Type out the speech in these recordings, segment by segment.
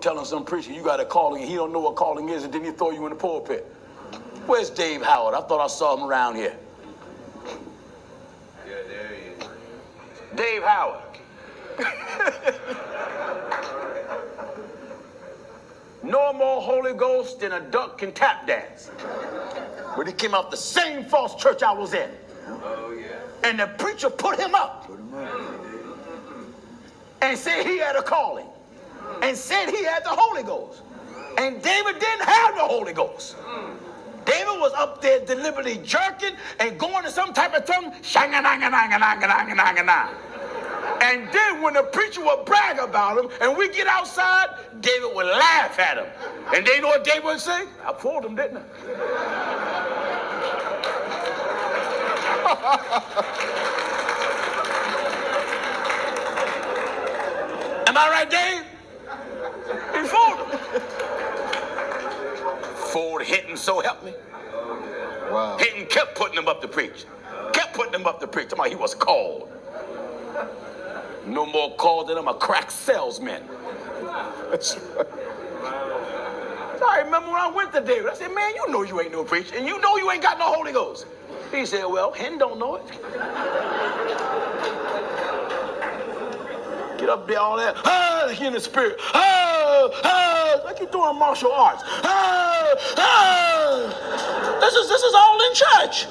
telling some preacher you got a calling and he don't know what calling is, and then he throw you in the pulpit. Where's Dave Howard? I thought I saw him around here. Yeah, there he is. Dave Howard. No more Holy Ghost than a duck can tap dance. But he came out the same false church I was in. Oh, yeah. And the preacher put him up. And said he had a calling. And said he had the Holy Ghost. And David didn't have the Holy Ghost. David was up there deliberately jerking and going to some type of tongue. And then when the preacher would brag about him and we get outside, David would laugh at him. And they know what David would say? I fooled him, didn't I? Am I right, Dave? He fooled him. Fooled Hinton, so help me. Wow. Hinton kept putting him up to preach. Kept putting him up to preach. He was called. No more called than I'm a crack salesman. That's right. I remember when I went to David. I said, man, you know you ain't no preacher, and you know you ain't got no Holy Ghost. He said, well, Hinton don't know it. Get up there, all that. He in the spirit. Like you're doing martial arts. This is all in church.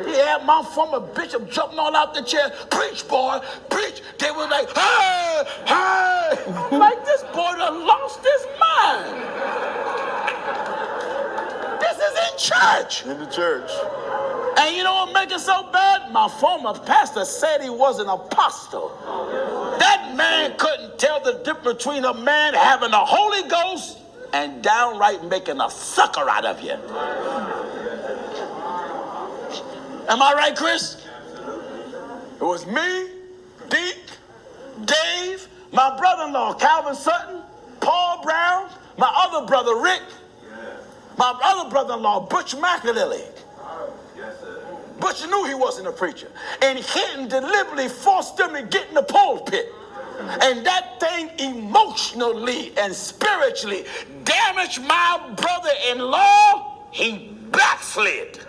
He had my former bishop jumping all out the chair. Preach, boy, preach. They were like, like this boy done lost his mind. This is in church. In the church. And you know what makes it so bad? My former pastor said he was an apostle. That man couldn't tell the difference between a man having the Holy Ghost and downright making a sucker out of you. Am I right, Chris? It was me, Deke, Dave, my brother-in-law, Calvin Sutton, Paul Brown, my other brother, Rick, my other brother-in-law, Butch McAlilly. Butch knew he wasn't a preacher. And Hinton deliberately forced him to get in the pulpit. And that thing emotionally and spiritually damaged my brother-in-law. He backslid.